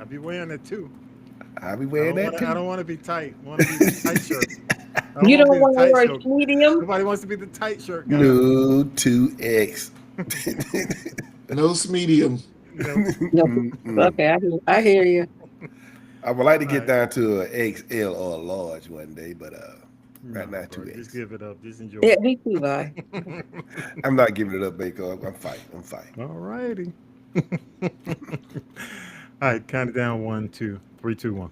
I be wearing it too. I'll be wearing that I too. don't want to be tight. I want to be the tight shirt. I don't You want to don't be the want to tight wear shirt. a medium? Nobody wants to be the tight shirt guy. No 2X. No medium. Nope. No. Okay, I hear you. I would like to All get right. down to a XL or a large one day, but right No, now bro. Just 2X. give it up. Just Yeah, enjoy me too, Vi. it. I'm not giving it up, Baker. I'm fighting. I'm fighting. All righty. All right. Count it down. One, two, three, two, one.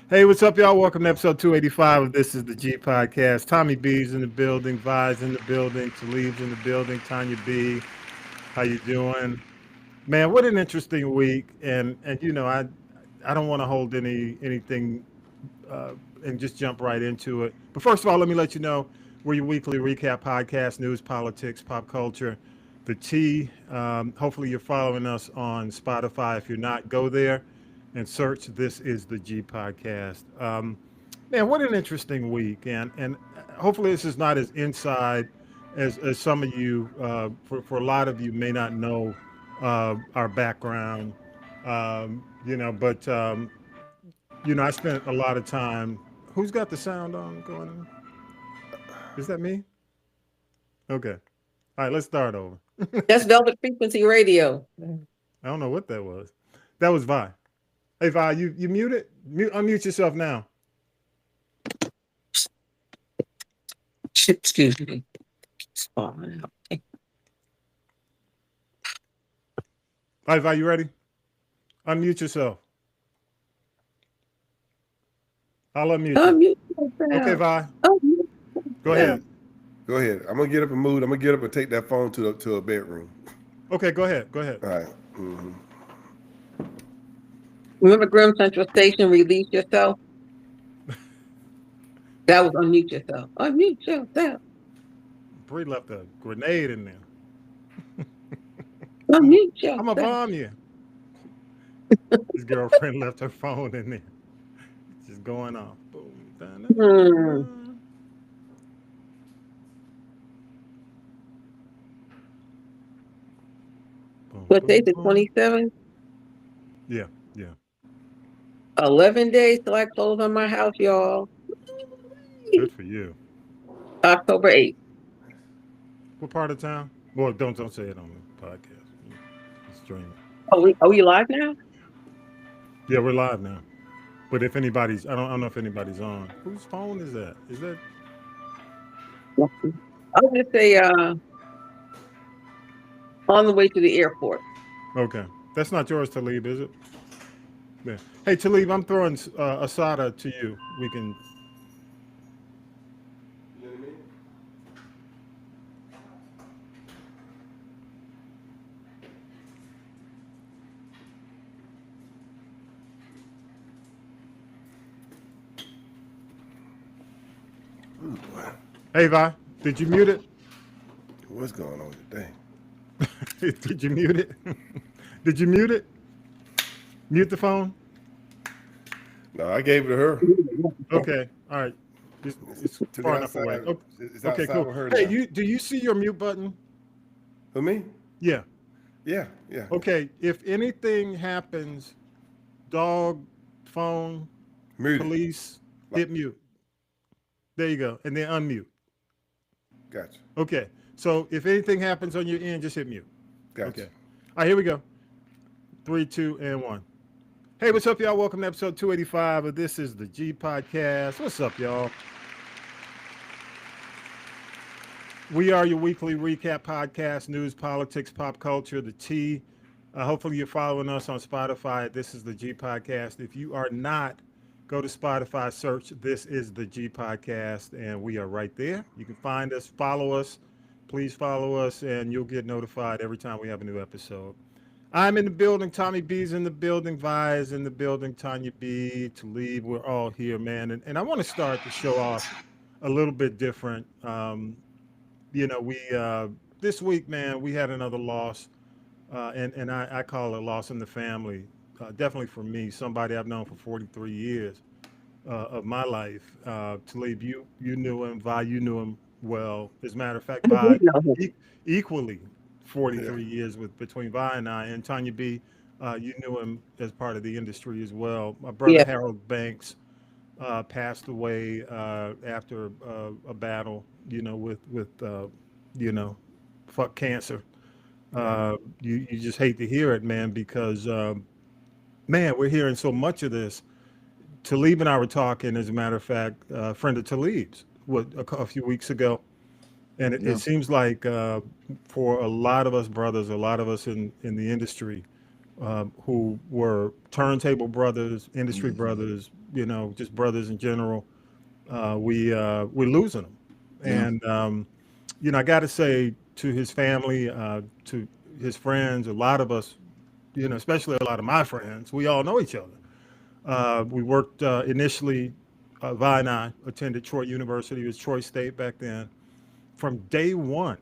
Hey, what's up, y'all? Welcome to episode 285 of This is the G Podcast. Tommy B's in the building. Vi's in the building. Talib's in the building. Tanya B. How you doing? Man, what an interesting week. And I don't want to hold anything uh, and just jump right into it. But first of all, let me let you know we're your weekly recap podcast, news, politics, pop culture, the T. Hopefully, you're following us on Spotify. If you're not, go there and search "This Is the G Podcast." Man, what an interesting week, and hopefully, this is not as inside as some of you. For a lot of you, may not know our background. But I spent a lot of time. Who's got the sound on going on? Is that me? Okay. All right, let's start over. That's Velvet Frequency Radio. I don't know what that was. That was Vi. Hey, Vi, you muted? Unmute yourself now. Excuse me. Spawn out. All right, Vi, you ready? Unmute yourself. I'll unmute you. Unmute Okay, yourself. Vi, Unmute go yourself. ahead. Go ahead. I'm gonna get up and move. I'm gonna get up and take that phone to a bedroom. Okay, go ahead. Go ahead. All right. Mm-hmm. Remember Grim Central Station, Release Yourself? That was unmute yourself. Unmute yourself. Bree left a grenade in there. I'm Unmute I'm a yourself. bomb you. His girlfriend left her phone in there. Just going off. Boom. Hmm. Da-na-na-na. Boom, What day? boom, The boom. 27th? Yeah, yeah. 11 days till I close on my house, y'all. Good for you. October 8th. What part of town? Well, don't say it on the podcast. It's streaming. Are we live now? Yeah, we're live now. But if anybody's, I don't know if anybody's on. Whose phone is that? Is that I was just say on the way to the airport. okay? That's not yours, Talib, is it? Yeah. Hey, Talib, I'm throwing Asada to you. We can. You know what I mean? Ooh, boy. Hey, Vi, did you mute it? What's going on today? Did you mute it? Did you mute it? Mute the phone. No, I gave it to her. Okay. All right. It's To the far enough away. outside. Okay, It's okay, outside cool. with her Hey, now. do you see your mute button? For me? Yeah. Yeah, yeah. Okay. If anything happens, dog, phone, Muted. police, hit mute. There you go. And then unmute. Gotcha. Okay. So if anything happens on your end, just hit mute. Gotcha. Okay. All right, here we go. Three, two, and one. Hey, what's up, y'all? Welcome to episode 285 of This is the G Podcast. What's up, y'all? We are your weekly recap podcast, news, politics, pop culture, the T. Hopefully, you're following us on Spotify. This is the G Podcast. If you are not, go to Spotify, search This is the G Podcast, and we are right there. You can find us, follow us. Please follow us, and you'll get notified every time we have a new episode. I'm in the building. Tommy B's in the building. Vi is in the building. Tanya B, Talib. We're all here, man. And I want to start the show off a little bit different. We this week, man, we had another loss, and I call it a loss in the family. Definitely for me, somebody I've known for 43 years of my life. Talib, you knew him. Vi, you knew him well. As a matter of fact, I Vi did know him. equally Yeah. 43 years with between Vi and I, and Tanya B. You knew him as part of the industry as well. My brother Yeah. Harold Banks passed away after a battle, you know, fuck cancer. You just hate to hear it, man, because man, we're hearing so much of this. Talib and I were talking, as a matter of fact, a friend of Talib's, a few weeks ago, and it Yeah. seems like for a lot of us brothers, a lot of us in the industry, who were turntable brothers, industry Hmm. brothers, just brothers in general, we're losing them. Yeah. And I got to say to his family, to his friends, a lot of us, especially a lot of my friends, we all know each other. We worked initially. Vi and I attended Troy University. It was Troy State back then. From day one,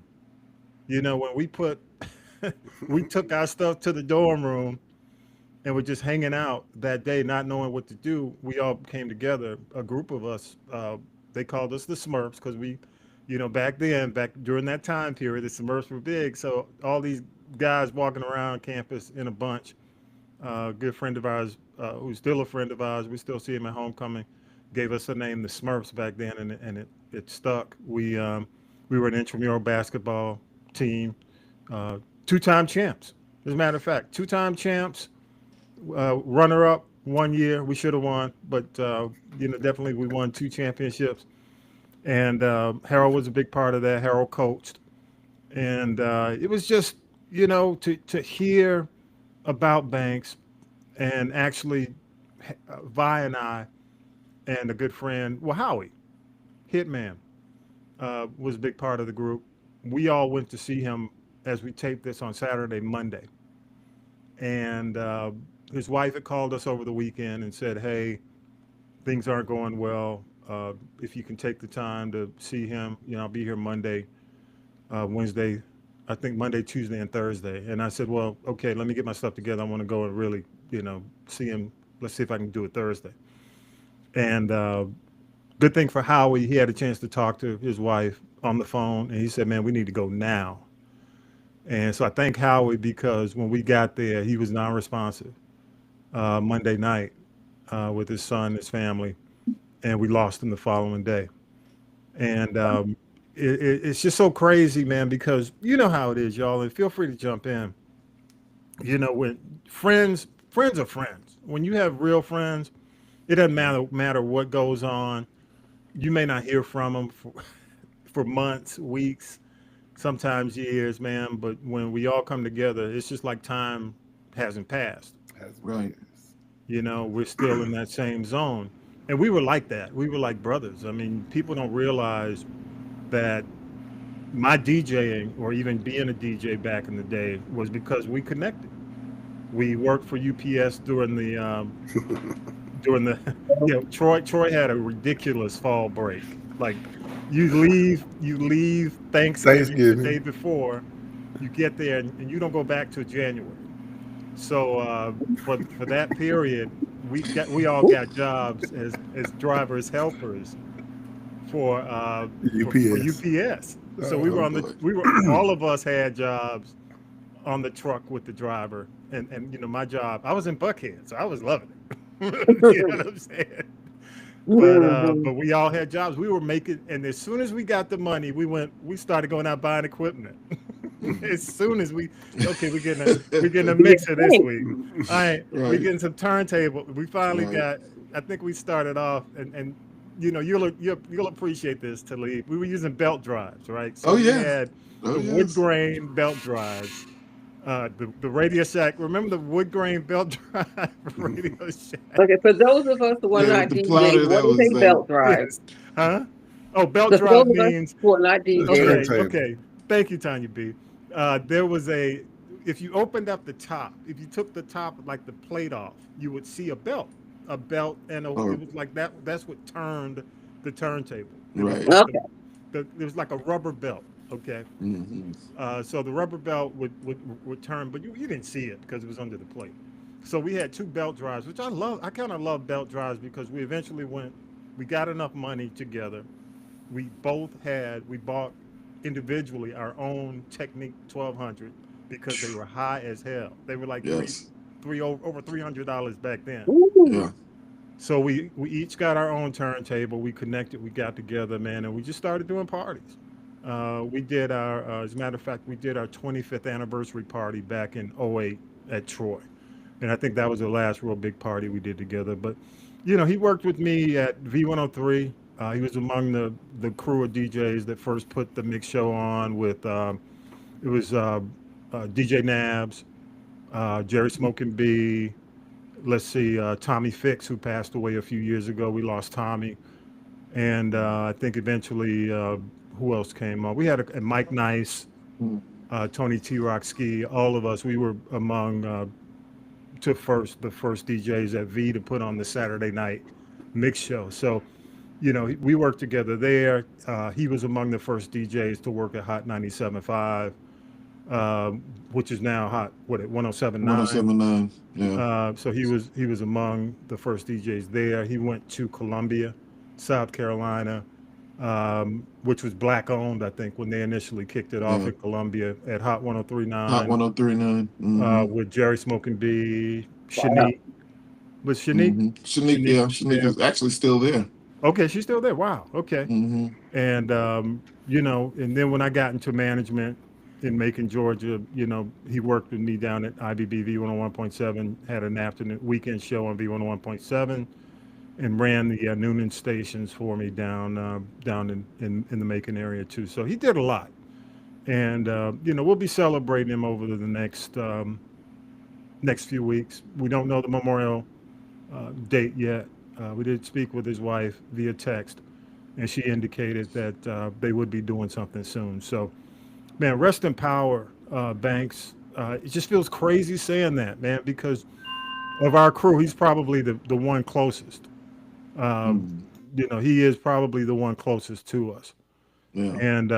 when we took our stuff to the dorm room and were just hanging out that day, not knowing what to do. We all came together, a group of us. They called us the Smurfs because back then, back during that time period, the Smurfs were big. So all these guys walking around campus in a bunch. A good friend of ours, who's still a friend of ours, we still see him at homecoming, gave us the name the Smurfs back then, and it stuck. We were an intramural basketball team, uh, two-time champs. As a matter of fact, two-time champs, runner-up one year. We should have won, but definitely we won two championships. And Harold was a big part of that. Harold coached, and it was just to hear about Banks and actually Vi and I and a good friend, well, Howie Hitman, was a big part of the group. We all went to see him as we taped this on Saturday, Monday, and his wife had called us over the weekend and said, "Hey, things aren't going well. If you can take the time to see him, I'll be here Monday, Wednesday, I think Monday, Tuesday, and Thursday." And I said, "Well, okay, let me get my stuff together. I want to go and really, see him. Let's see if I can do it Thursday." And good thing for Howie, he had a chance to talk to his wife on the phone, and he said, "Man, we need to go now." And so I thank Howie because when we got there, he was non-responsive Monday night with his son, his family, and we lost him the following day. And it's just so crazy, man, because you know how it is, y'all. And feel free to jump in. When friends are friends. When you have real friends, it doesn't matter what goes on. You may not hear from them for months, weeks, sometimes years, man. But when we all come together, it's just like time hasn't passed. Has been Right. passed. We're still in that same zone. And we were like that. We were like brothers. I mean, people don't realize that my DJing or even being a DJ back in the day was because we connected. We worked for UPS during the Troy had a ridiculous fall break. Like you leave Thanksgiving the day Thanksgiving. before, you get there and you don't go back till January. So for that period, we all got jobs as drivers helpers for UPS. UPS. So we Uh, were Oh on the boy. we were all of us had jobs on the truck with the driver, and my job, I was in Buckhead, so I was loving it. You know what I'm saying? But Mhm. we all had jobs. We were making, and as soon as we got the money, we started going out buying equipment. As soon as okay, we're getting a Yeah, mixer this thanks. week. All right, we're Right. getting some turntable. We finally Right. got. I think we started off, and you'll appreciate this, Talib. We were using belt drives, right? So Oh we yeah. had Oh the wood yes. grain belt drives, the Radio Shack. Remember the wood grain belt drive Radio Shack? Okay, for those of us who are Yeah, with not the DJs, plotter what that is was a like, belt drive? Yes. Huh? Oh, belt Because for those drive of us means who are not a DJs, okay. turntable. Okay. Thank you, Tanya B. There was if you opened up the top, if you took the top like the plate off, you would see a belt, and it or was like that. That's what turned the turntable. It was right. like okay. it was like a rubber belt. Okay. Hmm. So the rubber belt would turn, but you didn't see it because it was under the plate. So we had two belt drives, which I love. I kind of love belt drives because we got enough money together. We bought individually our own Technique 1200 because they were high as hell. They were like Yes. over $300 back then. Yeah. So we each got our own turntable. We connected. We got together, man, and we just started doing parties. We did as a matter of fact, we did our 25th anniversary party back in '08 at Troy, and I think that was the last real big party we did together. But he worked with me at V103. He was among the crew of DJs that first put the mix show on with it was DJ Nabs, Jerry Smoking B. Let's see, Tommy Fix, who passed away a few years ago. We lost Tommy, and I think eventually, who else came on? We had a Mike Nice, Mm. Tony T. Rock Ski. All of us. We were among the first DJs at V to put on the Saturday night mix show. So, we worked together there. He was among the first DJs to work at Hot 97.5. Which is now Hot, at 107.9. 1079. Yeah. So he was among the first DJs there. He went to Columbia, South Carolina, which was black owned, I think, when they initially kicked it off at Columbia at Hot 103.9. Hot 1039. With Jerry Smoking B, Shanique. Was Shanique? Shanique is actually still there. Okay, she's still there. Wow. Okay. Mm-hmm. And and then when I got into management in Macon, Georgia, he worked with me down at IBB V101.7, had an afternoon weekend show on V101.7, and ran the Noonan stations for me down in the Macon area too. So he did a lot, and we'll be celebrating him over the next few weeks. We don't know the memorial date yet. We did speak with his wife via text, and she indicated that they would be doing something soon. So, man, rest in power, Banks. It just feels crazy saying that, man, because of our crew, he's probably the one closest. He is probably the one closest to us. Yeah. And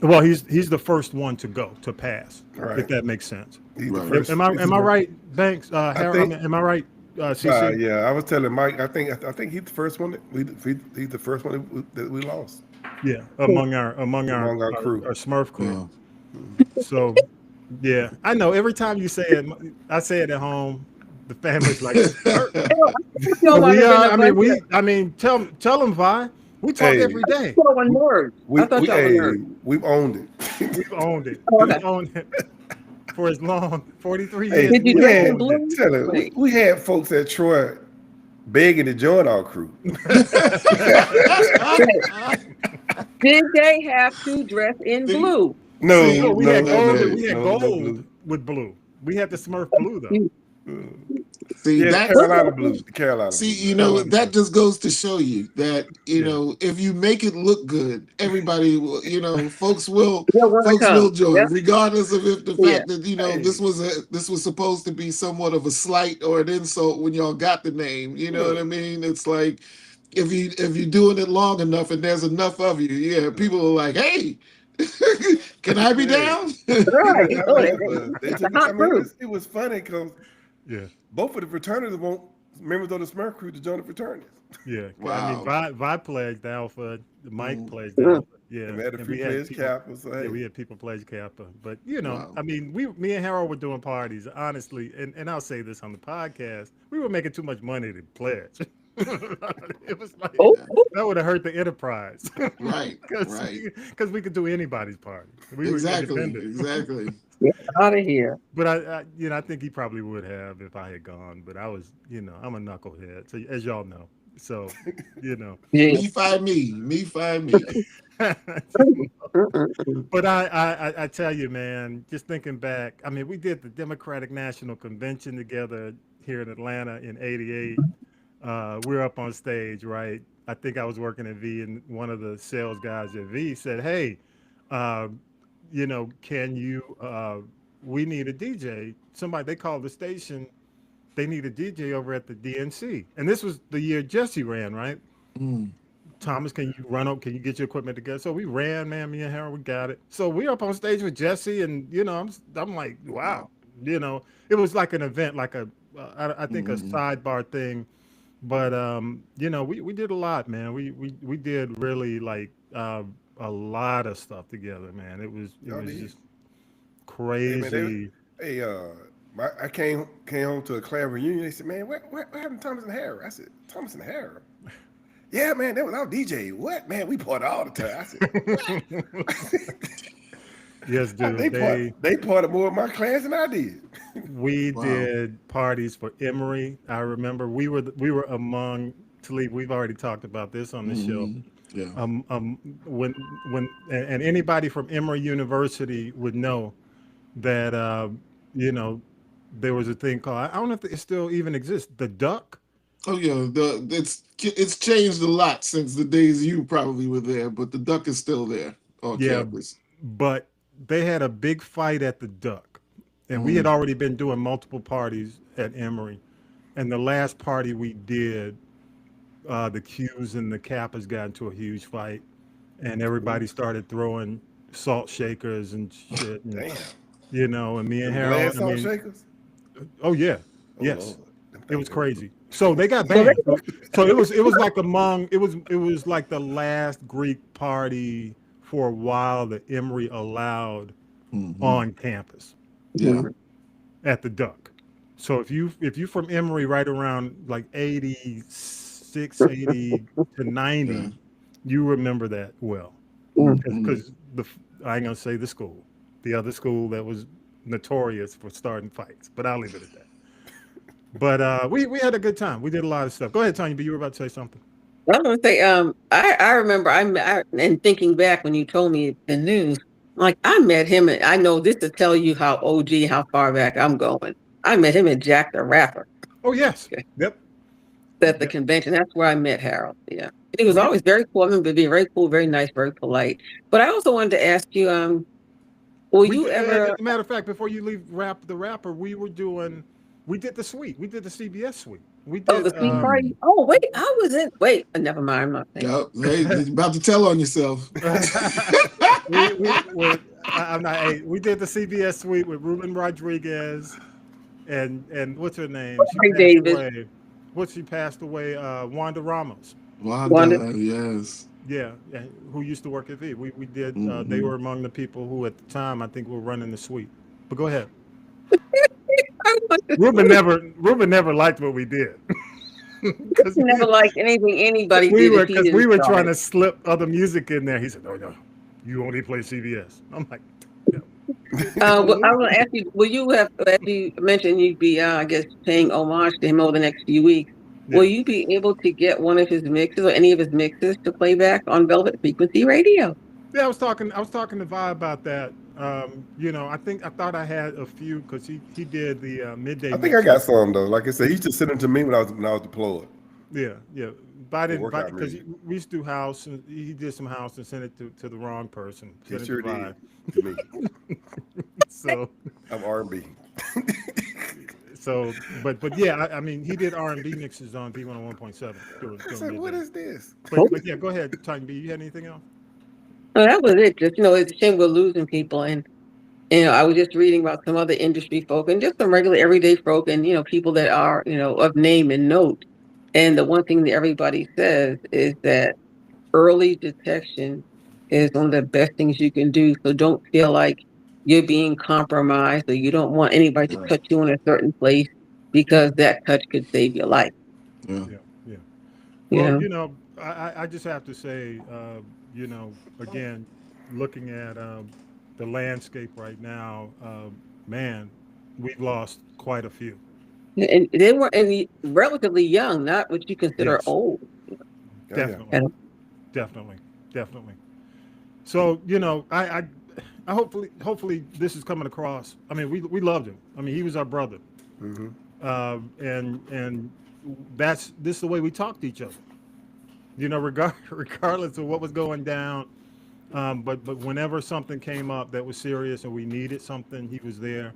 well, he's the first one to pass, Right. if that makes sense. He's the Right. first- Am I he's the right, Banks? Harold, am I right, CC? yeah, I was telling Mike. I think he's the first one. He's the first one that we lost. Yeah, among our crew. our Smurf crew. Yeah. So, yeah, I know. Every time you say it, I say it at home. The family's like, tell them, Vi. We talk Hey. every day. One word. I thought y'all were nerds. We've owned it. We've owned it. Oh, okay. We've owned it for as long, 43 Hey, years. Did you we dress had, in blue? tell her, we had folks at Troy begging to join our crew. Did they have to dress in blue? No, we had gold. no, We had gold with blue. We had the Smurf blue though. See, Yeah, that's Carolina Blues. The Carolina. See, Blues. that just goes to show you that, if you make it look good, everybody will, folks will join, Yep. regardless of if the Yeah. fact that, this was supposed to be somewhat of a slight or an insult when y'all got the name. You know what I mean? It's like if you're doing it long enough and there's enough of you, people are like, hey, can I be down? Right. It was funny because both of the fraternities want members of the Smurf crew to join the fraternities. Yeah. Wow. I mean, Vi pledged Alpha, Mike pledged Alpha. Yeah. And we had a few we had players people- Kappa. So, hey. Yeah, we had people pledge Kappa. But, Wow. I mean, me and Harold were doing parties, honestly, and I'll say this on the podcast, we were making too much money to pledge. It was like, that would have hurt the enterprise. Right. Because we could do anybody's party. We Exactly. were independent. Exactly. Get out of here. But I think he probably would have if I had gone. But I was, I'm a knucklehead, so as y'all know. So, Yeah. Me find me. But I tell you, man, just thinking back, I mean, we did the Democratic National Convention together here in Atlanta in '88. We were up on stage, right? I think I was working at V, and one of the sales guys at V said, "Hey, can you? We need a DJ. Somebody, they called the station. They need a DJ over at the DNC." And this was the year Jesse ran, right? Mm. Thomas, can you run up? Can you get your equipment together? So we ran, man. Me and Harold, we got it. So we're up on stage with Jesse, and I'm like, wow. It was like an event, like I think a sidebar thing. But we did a lot, man. We did really like a lot of stuff together, man. It was Y'all did. just crazy. Hey, I came home to a class reunion. They said, "Man, what happened to Thomas and Harry?" I said, "Thomas and Harry." Yeah, man, that was our DJ. What, man? We party all the time. I said, "What?" Yes, dude. They parted more of my class than I did. We did parties for Emory. I remember we were among Talib. We've already talked about this on the show. Yeah. When and anybody from Emory University would know that there was a thing called, I don't know if it still even exists, the Duck. Oh yeah, it's changed a lot since the days you probably were there, but the Duck is still there on campus. But they had a big fight at the Duck, and we had already been doing multiple parties at Emory, and the last party we did, the Qs and the Kappas got into a huge fight, and everybody started throwing salt shakers and shit. And, damn. And me and Harold. Salt shakers? Oh yeah, oh, yes, Lord. It was crazy. So they got banned. So it was like it was like the last Greek party for a while that Emory allowed on campus. Yeah. At the Duck. So if you from Emory right around like 86, 80 to 90, you remember that well. Because I ain't gonna say the school, the other school that was notorious for starting fights, but I'll leave it at that. But we had a good time. We did a lot of stuff. Go ahead, Tanya, but you were about to say something. I was going to say, I remember, and thinking back when you told me the news, like I met him, and I know this to tell you how OG, how far back I'm going. I met him at Jack the Rapper. Oh, yes. Okay. Yep. At the convention. That's where I met Harold. Yeah. He was always very cool. I remember being very cool, very nice, very polite. But I also wanted to ask you, as a matter of fact, before you leave the Rapper, we did the suite. We did the CBS suite. We did the suite party. Oh, wait, I was in. Wait, never mind. I'm not saying. Hey, you're about to tell on yourself. We did the CBS suite with Ruben Rodriguez and what's her name? She passed away. Wanda Ramos. Wanda, yes. Yeah, who used to work at V. We did. They were among the people who, at the time, I think were running the suite. But go ahead. Ruben never liked what we did. He never liked anything anybody did. Because we were trying to slip other music in there. He said, "No, you only play CBS." I'm like, "Yeah." Well, I want to ask you, will you have, as you mentioned, you'd be, I guess, paying homage to him over the next few weeks. Yeah. Will you be able to get one of his mixes or any of his mixes to play back on Velvet Frequency Radio? Yeah, I was talking to Vi about that. I thought I had a few because he did the midday. I think I got some though. Like I said, he just sent them to me when I was deployed. Yeah. But I didn't, because we used to do house, and he did some house and sent it to the wrong person. He sure did to me. So I'm R&B. So, but yeah, I mean, he did R&B mixes on B101.7. I said, what is this? But yeah, go ahead, Tanya B. You had anything else? No, that was it. Just, it's a shame we're losing people. And, I was just reading about some other industry folk and just some regular everyday folk and, people that are, of name and note. And the one thing that everybody says is that early detection is one of the best things you can do. So don't feel like you're being compromised or you don't want anybody to touch you in a certain place because that touch could save your life. Yeah. Well, I just have to say, again, looking at the landscape right now, man, we've lost quite a few. And they were relatively young, not what you consider old. Definitely. So, I hopefully this is coming across. I mean, we loved him. I mean, he was our brother. Mm-hmm. And this is the way we talk to each other. Regardless of what was going down. But whenever something came up that was serious and we needed something, he was there.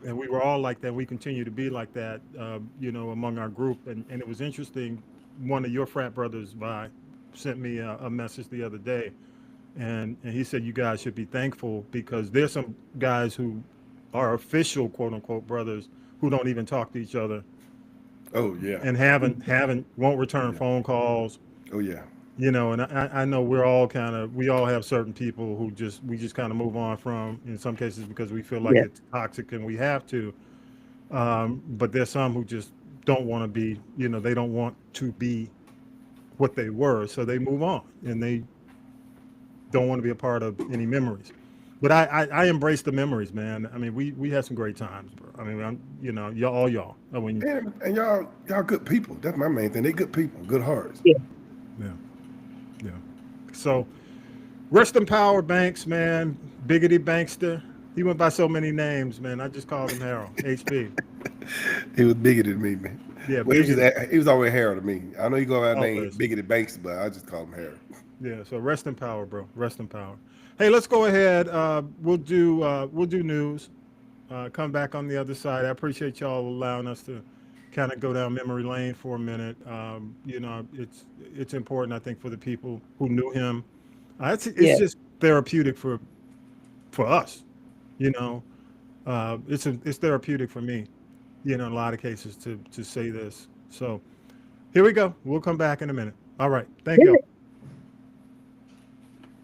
And we were all like that. We continue to be like that, among our group. And it was interesting. One of your frat brothers, Vi, sent me a message the other day. And he said, you guys should be thankful because there's some guys who are official, quote unquote, brothers who don't even talk to each other. Oh, yeah. And won't return phone calls. Oh, yeah. You know, and I know we all have certain people who we just kind of move on from in some cases because we feel like Yeah. it's toxic and we have to. But there's some who just don't want to be, they don't want to be what they were, so they move on and they don't want to be a part of any memories. But I embrace the memories, man. I mean, we had some great times, bro. I mean, y'all. I mean, And y'all good people. That's my main thing. They good people, good hearts. Yeah. yeah, yeah. So, rest in power, Banks, man. Biggity Bankster. He went by so many names, man. I just called him Harold. HB. He was bigger than me, man. Yeah, Well, he was always Harold to me. I know you go by name Always. Biggity Banks, but I just call him Harold. Yeah. So rest in power, bro. Rest in power. Hey, let's go ahead. We'll do news. Come back on the other side. I appreciate y'all allowing us to kind of go down memory lane for a minute. It's important, I think, for the people who knew him. It's Yeah. just therapeutic for us. You know, it's therapeutic for me. In a lot of cases to say this. So here we go. We'll come back in a minute. All right. Thank you.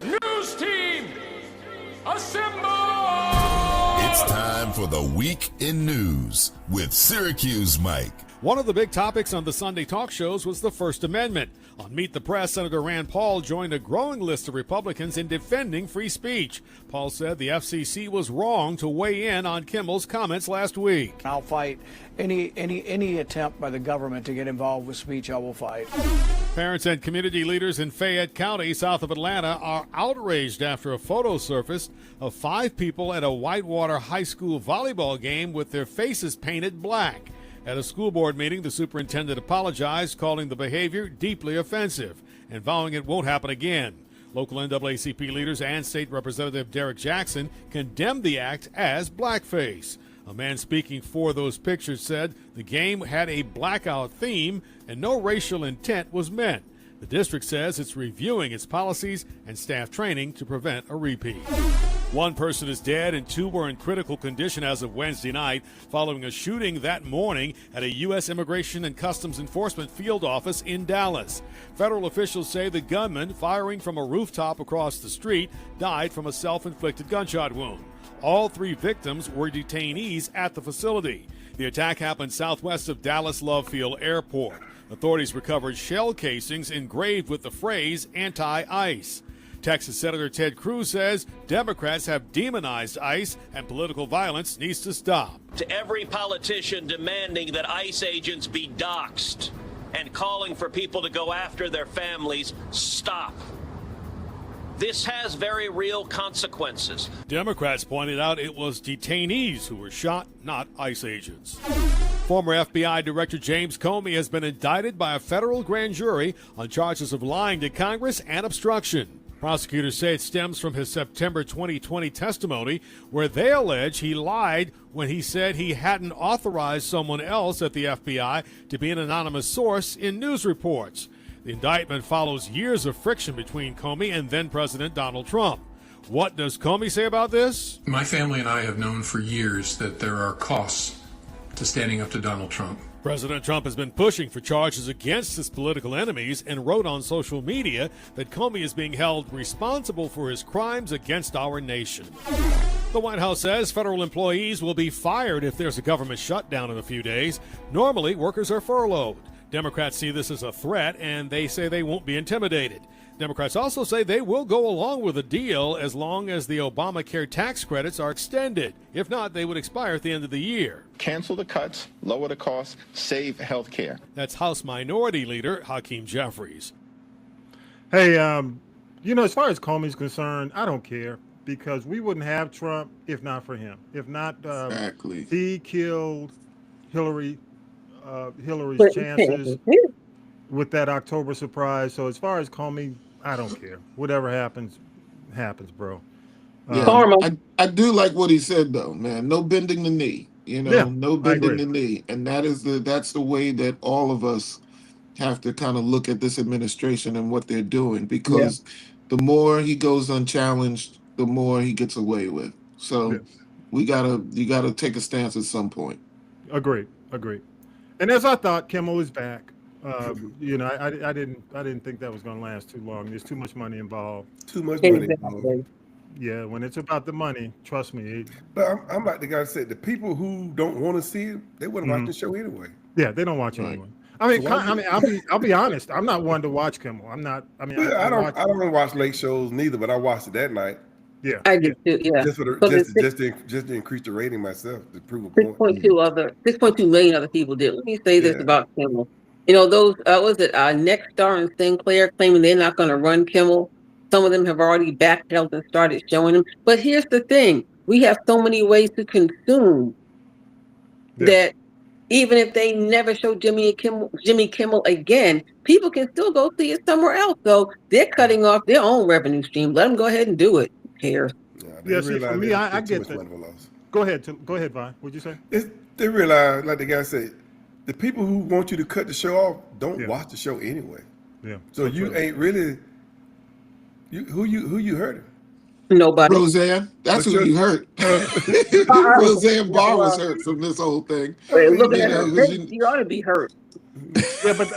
News team, assemble! It's time for the Week in News with Syracuse Mike. One of the big topics on the Sunday talk shows was the First Amendment. On Meet the Press, Senator Rand Paul joined a growing list of Republicans in defending free speech. Paul said the FCC was wrong to weigh in on Kimmel's comments last week. I'll fight any attempt by the government to get involved with speech. I will fight. Parents and community leaders in Fayette County, south of Atlanta, are outraged after a photo surfaced of 5 people at a Whitewater High School volleyball game with their faces painted black. At a school board meeting, the superintendent apologized, calling the behavior deeply offensive and vowing it won't happen again. Local NAACP leaders and State Representative Derek Jackson condemned the act as blackface. A man speaking for those pictures said the game had a blackout theme and no racial intent was meant. The district says it's reviewing its policies and staff training to prevent a repeat. 1 person is dead and 2 were in critical condition as of Wednesday night following a shooting that morning at a U.S. Immigration and Customs Enforcement field office in Dallas. Federal officials say the gunman, firing from a rooftop across the street, died from a self-inflicted gunshot wound. All 3 victims were detainees at the facility. The attack happened southwest of Dallas Love Field Airport. Authorities recovered shell casings engraved with the phrase anti-ICE. Texas Senator Ted Cruz says Democrats have demonized ICE and political violence needs to stop. To every politician demanding that ICE agents be doxxed and calling for people to go after their families, stop. This has very real consequences. Democrats pointed out it was detainees who were shot, not ICE agents. Former FBI Director James Comey has been indicted by a federal grand jury on charges of lying to Congress and obstruction. Prosecutors say it stems from his September 2020 testimony, where they allege he lied when he said he hadn't authorized someone else at the FBI to be an anonymous source in news reports. The indictment follows years of friction between Comey and then-President Donald Trump. What does Comey say about this? My family and I have known for years that there are costs to standing up to Donald Trump. President Trump has been pushing for charges against his political enemies and wrote on social media that Comey is being held responsible for his crimes against our nation. The White House says federal employees will be fired if there's a government shutdown in a few days. Normally, workers are furloughed. Democrats see this as a threat, and they say they won't be intimidated. Democrats also say they will go along with the deal as long as the Obamacare tax credits are extended. If not, they would expire at the end of the year. Cancel the cuts, lower the costs, save health care. That's House Minority Leader Hakeem Jeffries. Hey, as far as Comey's concerned, I don't care because we wouldn't have Trump if not for him. If not, Exactly. he killed Hillary's But- chances with that October surprise. So as far as Comey, I don't care. Whatever happens, bro. Yeah. Karma. I do like what he said though, man. No bending the knee. Yeah, No I bending agree. the knee. And that's the way that all of us have to kind of look at this administration and what they're doing, because the more he goes unchallenged, the more he gets away with. So Yeah. you gotta take a stance at some point. Agreed. And as I thought, Kimmel is back. I didn't think that was going to last too long. There's too much money involved. Too much money, bro. Exactly. Yeah, when it's about the money, trust me. But I'm like the guy said, the people who don't want to see it, they wouldn't watch Mhm. the show anyway. Yeah, they don't watch Right. anyone. I mean, So why I'll be honest. I'm not one to watch Kimmel. I'm not. I mean, Yeah, I watch. I don't watch late shows neither, but I watched it that night Yeah, I yeah, did too. Yeah. just for the Because it's just to increase the rating myself to prove a six point. point two other 6.2 million other people did. Let me say this Yeah. about Kimmel. You know, those was it Nexstar and Sinclair claiming they're not going to run Kimmel. Some of them have already backpedaled and started showing them. But here's the thing: we have so many ways to consume yeah. that even if they never show Jimmy Kimmel again, people can still go see it somewhere else. So they're cutting off their own revenue stream. Let them go ahead and do it. Who cares? Yeah, Yeah, see, for me, I too get much that. money for loss. Go ahead, Vi. What'd you say? They realize, like the guy said, the people who want you to cut the show off don't Yeah. watch the show anyway. Yeah. So you true. ain't really who you hurting. Nobody. Roseanne, that's But who you're- you hurt. Roseanne Barr was hurt from this whole thing. Wait, looking You at know, her 'cause face, you ought to be hurt. Yeah, but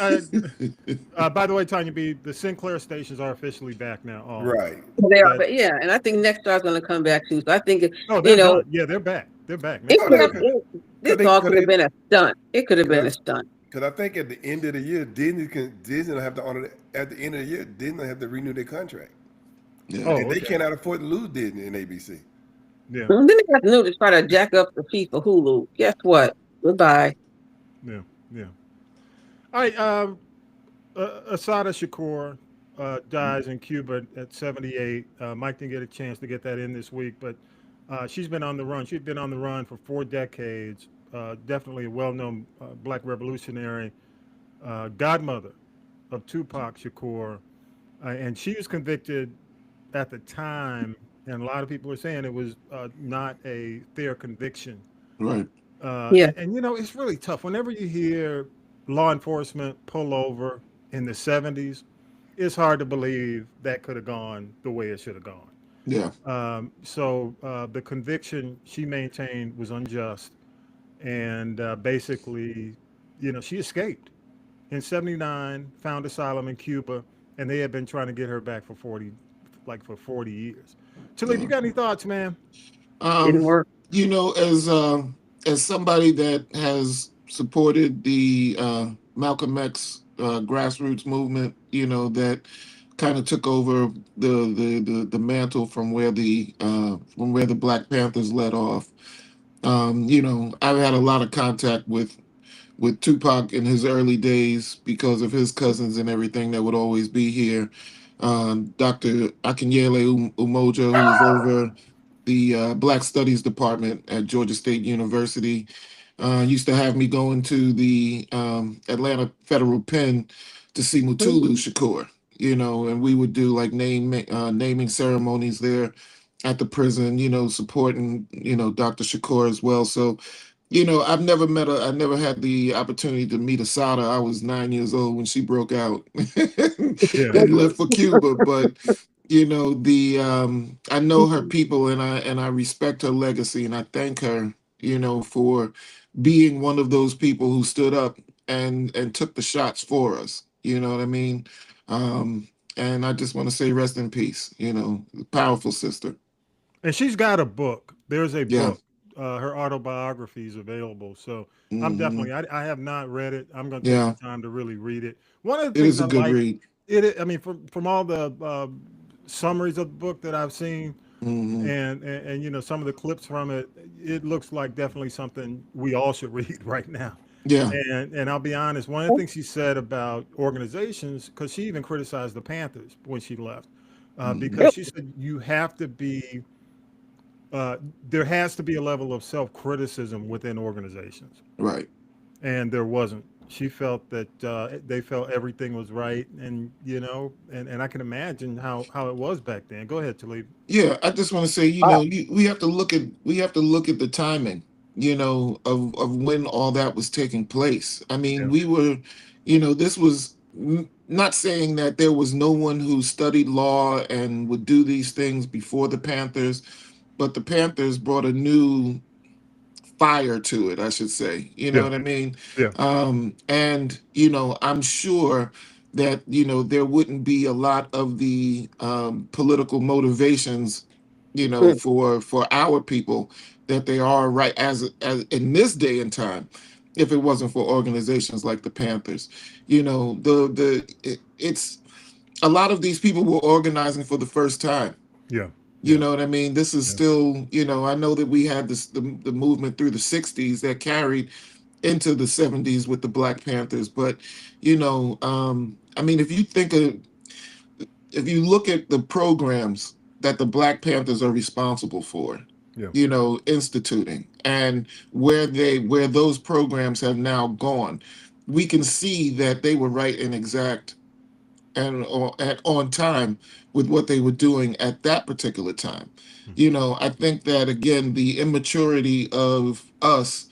by the way, Tanya B, the Sinclair stations are officially back now. All Right. They are, That- but yeah, and I think Nexstar's going to come back too. So I think No, they're you know, done. Yeah, they're back. They're back. it Oh, could they- have, this they- all could could have they- been a stunt. It could have been a Yeah. stunt. Because I think at the end of the year, Disney will have to honor at the end of the year, Disney will have to renew their contract. yeah. Oh, And they okay. cannot afford to lose Disney and ABC. Yeah, And then they got new to try to jack up the fee for Hulu. Guess what? Goodbye. yeah, yeah. All right. Asada Shakur dies in Cuba at 78. Mike didn't get a chance to get that in this week, but she's been on the run. She's been on the run for 4 decades. Definitely a well-known black revolutionary, godmother of Tupac Shakur, and she was convicted at the time, and a lot of people are saying it was not a fair conviction. Right. Yeah. And it's really tough whenever you hear law enforcement pull over in the 70s. It's hard to believe that could have gone the way it should have gone. Yeah. So the conviction she maintained was unjust, and basically, she escaped in 79, found asylum in Cuba, and they had been trying to get her back for 40 years. Talib, you got any thoughts, man? Didn't work. As somebody that has supported the Malcolm X grassroots movement, that kind of took over the mantle from where the Black Panthers led off. I've had a lot of contact with Tupac in his early days because of his cousins and everything that would always be here. Dr. Akinyele Umoja, who was over the Black Studies Department at Georgia State University, used to have me going to the Atlanta Federal Pen to see Mutulu Shakur, and we would do like naming ceremonies there at the prison, supporting, Dr. Shakur as well. So, I never had the opportunity to meet Asada. I was 9 years old when she broke out and left for Cuba. But, I know her people and I respect her legacy, and I thank her, for being one of those people who stood up and took the shots for us. You know what I mean? And I just want to say rest in peace, powerful sister. And she's got a book. There's a Yeah. book. Her autobiography is available. So I'm Mhm. definitely, I have not read it. I'm going to take Yeah. some time to really read it. One of the It things is a I good like, read. I mean, from all the summaries of the book that I've seen, Mhm. and some of the clips from it, it looks like definitely something we all should read right now. Yeah. And I'll be honest, one of the things she said about organizations, because she even criticized the Panthers when she left, because she said you have to be, there has to be a level of self-criticism within organizations, Right. and there wasn't. She felt that they felt everything was right, and and I can imagine how it was back then. Go ahead, Talib. Yeah, I just want to say, we have to look at the timing, of when all that was taking place. I mean, Yeah. we were, this was not saying that there was no one who studied law and would do these things before the Panthers, but the Panthers brought a new fire to it, I should say. You know Yeah. what I mean? Yeah. And I'm sure that there wouldn't be a lot of the political motivations, for our people that they are right as in this day and time, if it wasn't for organizations like the Panthers. It's a lot of these people were organizing for the first time. Yeah. You know what I mean? This is Yeah. still, I know that we had the movement through the 60s that carried into the 70s with the Black Panthers. But, I mean, if you look at the programs that the Black Panthers are responsible for, Yeah. instituting, and where those programs have now gone, we can see that they were right and exact and on time with what they were doing at that particular time. I think that, again, the immaturity of us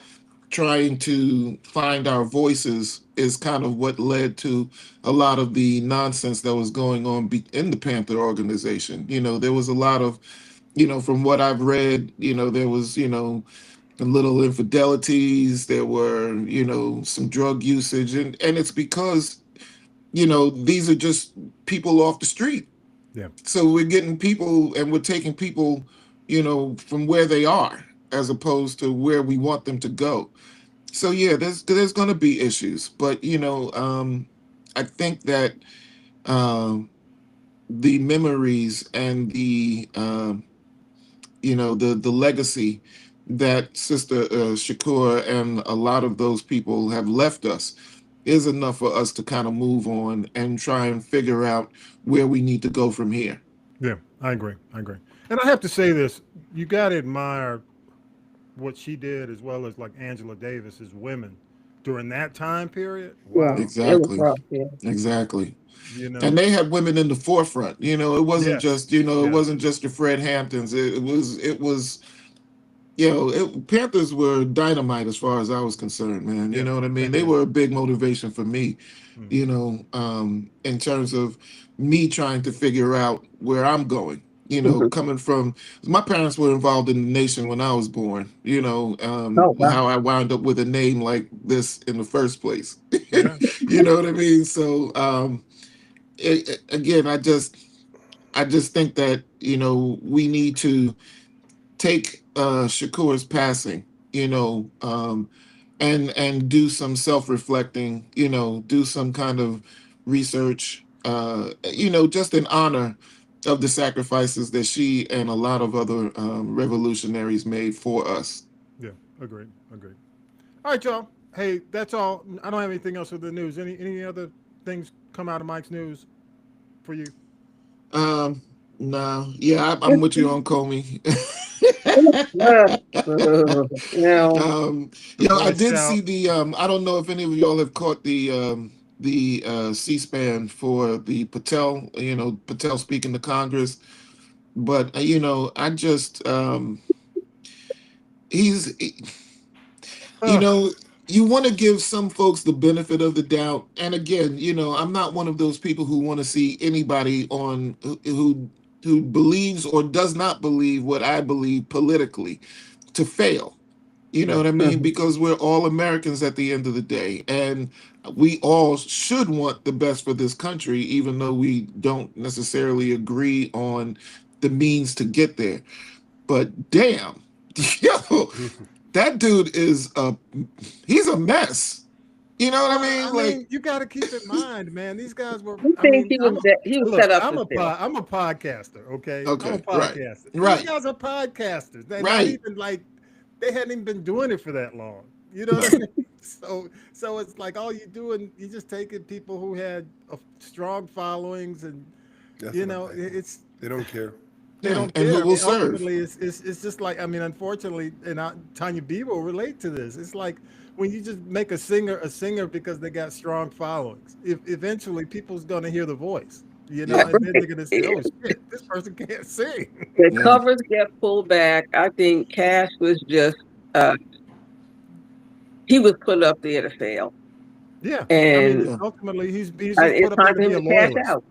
trying to find our voices is kind of what led to a lot of the nonsense that was going on in the Panther organization. There was a lot of, from what I've read, there was, a little infidelities, there were, some drug usage, and it's because these are just people off the street. Yeah. So we're getting people and we're taking people, from where they are as opposed to where we want them to go. So yeah, there's going to be issues, but I think that the memories and the the legacy that Sister Shakur and a lot of those people have left us is enough for us to kind of move on and try and figure out where we need to go from here. Yeah, I agree. And I have to say this, you got to admire what she did as well as like Angela Davis as women during that time period. Wow. Exactly. Yeah. Exactly. And they had women in the forefront. It wasn't Yes. just, it wasn't just the Fred Hamptons. It was Panthers were dynamite as far as I was concerned, man. You know what I mean? They were a big motivation for me, in terms of me trying to figure out where I'm going. Coming from, my parents were involved in the nation when I was born. Wow. How I wound up with a name like this in the first place. Yeah. You know what I mean? So again, I just think that we need to take Shakur's passing, and do some self-reflecting, do some kind of research, just in honor of the sacrifices that she and a lot of other revolutionaries made for us. Yeah, agreed. All right, y'all. Hey, that's all. I don't have anything else with the news. Any other things come out of Mike's news for you? No. Yeah, I'm with you on Comey. I did see the I don't know if any of y'all have caught the C-SPAN for the Patel, Patel speaking to Congress, but I just you want to give some folks the benefit of the doubt, and again, I'm not one of those people who want to see anybody on who believes or does not believe what I believe politically to fail. You know what I mean? Because we're all Americans at the end of the day, and we all should want the best for this country, even though we don't necessarily agree on the means to get there. But damn, that dude he's a mess. You know what I mean? You got to keep in mind, man. These guys were. He was set up. I'm a podcaster. Okay. Okay. I'm a podcaster. Right. These guys are podcasters. They're right. Not even they hadn't even been doing it for that long. You know what I mean? So it's like all you doing, you just taking people who had strong followings, and it's they don't care. They don't and care. Who will serve? Ultimately, it's just like, unfortunately, and Tanya B will relate to this. It's like when you just make a singer because they got strong followings. Eventually, people's gonna hear the voice, and then they're gonna say, "Oh shit, this person can't sing." The covers get pulled back. I think Cash was just he was put up there to fail. Yeah, and ultimately, he's put it's up time there to for be him a to cash loyalist. out.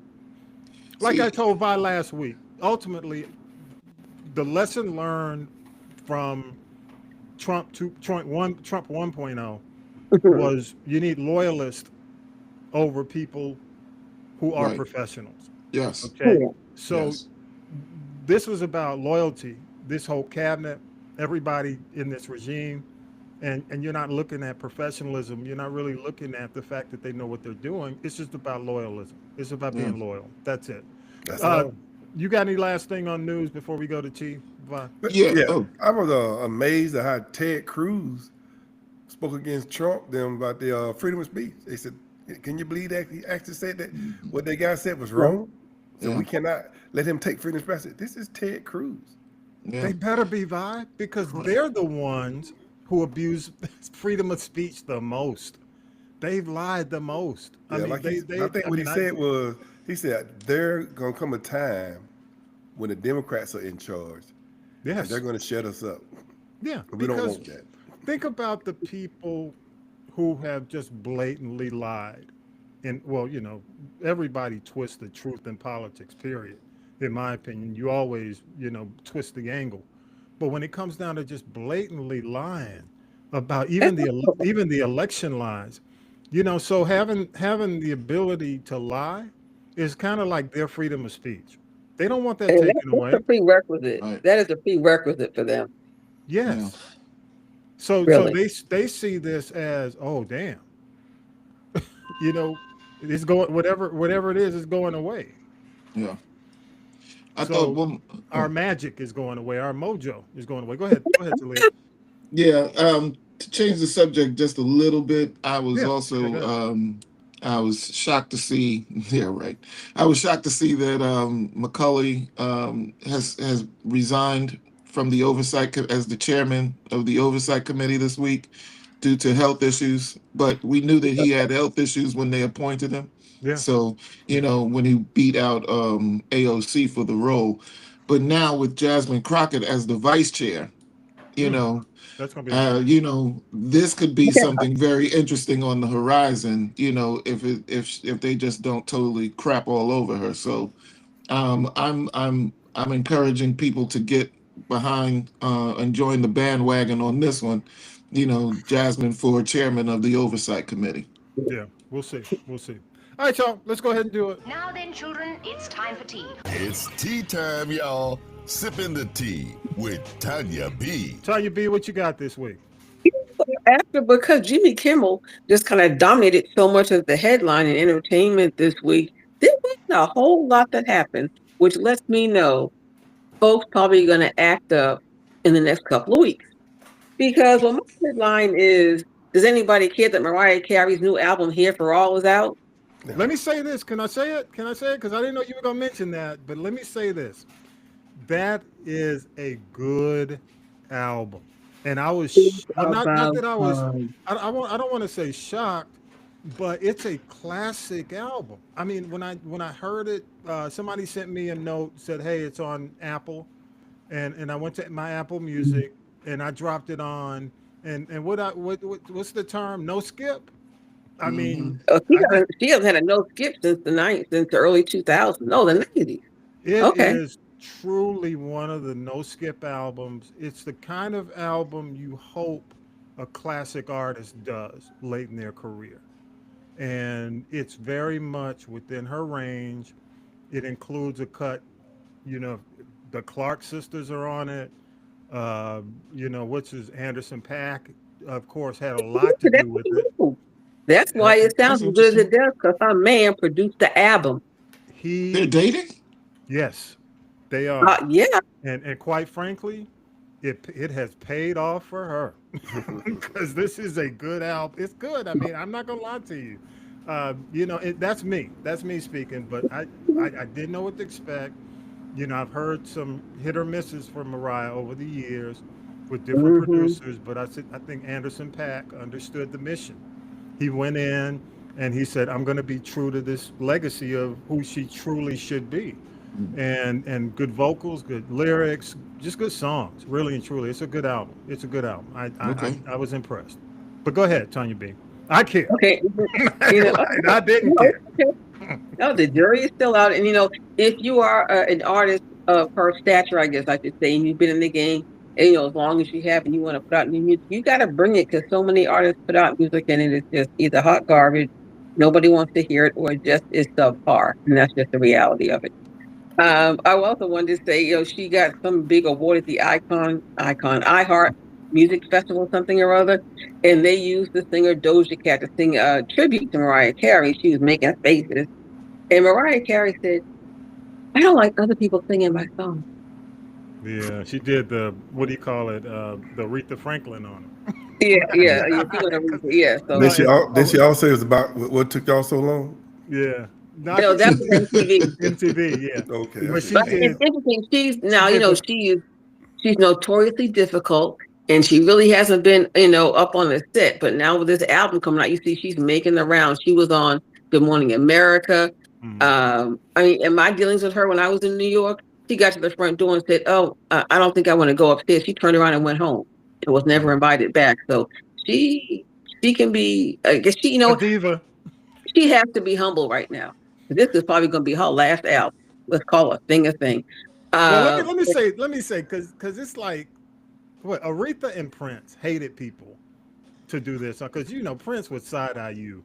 Like I told Vi last week, ultimately, the lesson learned from Trump 1.0 was you need loyalists over people who are Right. professionals. Yes. Okay, Yeah. so Yes. this was about loyalty. This whole cabinet, everybody in this regime, and you're not looking at professionalism. You're not really looking at the fact that they know what they're doing. It's just about loyalism. It's about Yeah. being loyal. That's it. That's Uh, all. you got any last thing on news before we go to Chief? Vi? But, Yeah. yeah, Oh. I was amazed at how Ted Cruz spoke against Trump them about the freedom of speech. They said, "Can you believe that he actually said that what that guy said was wrong? So Yeah. we cannot let him take freedom of speech." I said, this is Ted Cruz. Yeah. They better be, Vi, because they're the ones who abuse freedom of speech the most. They've lied the most. Yeah, I think what he said was, he said there gonna come a time when the Democrats are in charge, and yes, they're gonna shut us up. yeah, And we don't because want that. think about the people who have just blatantly lied. And well, everybody twists the truth in politics, period. In my opinion, you always, twist the angle. But when it comes down to just blatantly lying about even the election lies, so having the ability to lie is kind of like their freedom of speech. They don't want that And taken away. that's a prerequisite. Right. That is a prerequisite for them. Yes. Yeah. So Really. they see this as, oh damn, it's going whatever it is going away. Yeah. I So thought one. our magic is going away. Our mojo is going away. Go ahead, Talia. Yeah. To change the subject just a little bit, I was Yeah, also okay, go I was shocked to see. Yeah, right. I was shocked to see that McCulley has resigned from the as the chairman of the oversight committee this week due to health issues. But we knew that he had health issues when they appointed him. Yeah. So when he beat out AOC for the role, but now with Jasmine Crockett as the vice chair, That's gonna be this could be something very interesting on the horizon. If they just don't totally crap all over her. So I'm encouraging people to get behind and join the bandwagon on this one. Jasmine for chairman of the oversight committee. yeah. We'll see. All right, y'all. Let's go ahead and do it. Now then, children, it's time for tea. It's tea time, y'all. Sipping the tea with Tanya B. Tanya B, what you got this week? Because Jimmy Kimmel just kind of dominated so much of the headline and entertainment this week, there wasn't a whole lot that happened, which lets me know folks probably going to act up in the next couple of weeks. Because my headline is, does anybody care that Mariah Carey's new album Here for All is out? Let me say this. Can I say it? Because I didn't know you were gonna mention that. But let me say this. That is a good album, and I was not that I was. I don't want to say shocked, but it's a classic album. I mean, when I heard it, somebody sent me a note, said, "Hey, it's on Apple," and I went to my Apple Music and I dropped it on. And what's the term? No skip. I mean, She hasn't had a no skip since the early 2000s. No, the 90s. it is truly one of the no skip albums. It's the kind of album you hope a classic artist does late in their career. And it's very much within her range. It includes a cut, the Clark sisters are on it. Which is Anderson .Paak, of course, had a lot to do with it. That's why it sounds as good as it does, because her man produced the album. They're dating? Yes, they are. Yeah. And quite frankly, it has paid off for her because this is a good album. It's good. I mean, I'm not gonna lie to you. That's me. That's me speaking. But I didn't know what to expect. I've heard some hit or misses from Mariah over the years with different producers, but I think Anderson .Paak understood the mission. He went in and he said, I'm going to be true to this legacy of who she truly should be. And good vocals, good lyrics, just good songs, really and truly. It's a good album. I was impressed. But go ahead, Tanya B. I care. Okay. I didn't care. No, the jury is still out. And, if you are an artist of her stature, I guess I should say, and you've been in the game And, as long as you have and you want to put out new music, you got to bring it, because so many artists put out music and it is just either hot garbage, nobody wants to hear it, or it just is subpar. And that's just the reality of it. I also wanted to say, she got some big award at the iHeart Music Festival, something or other, and they used the singer Doja Cat to sing a tribute to Mariah Carey. She was making faces, and Mariah Carey said, "I don't like other people singing my song." Yeah, she did the, what do you call it? The Aretha Franklin on him. Yeah. So Did she all say it was about what took y'all so long? Yeah. that was MTV. MTV, yeah. Okay. But she But did. it's interesting. She's notoriously difficult, and she really hasn't been, up on the set. But now with this album coming out, you see she's making the rounds. She was on Good Morning America. In my dealings with her when I was in New York, she got to the front door and said, "Oh, I don't think I want to go upstairs." She turned around and went home. It was never invited back. So she can be, I guess a diva. She has to be humble right now. This is probably going to be her last album. Let's call a thing a thing. Well, let me say, because it's like, what, Aretha and Prince hated people to do this, because Prince would side eye you.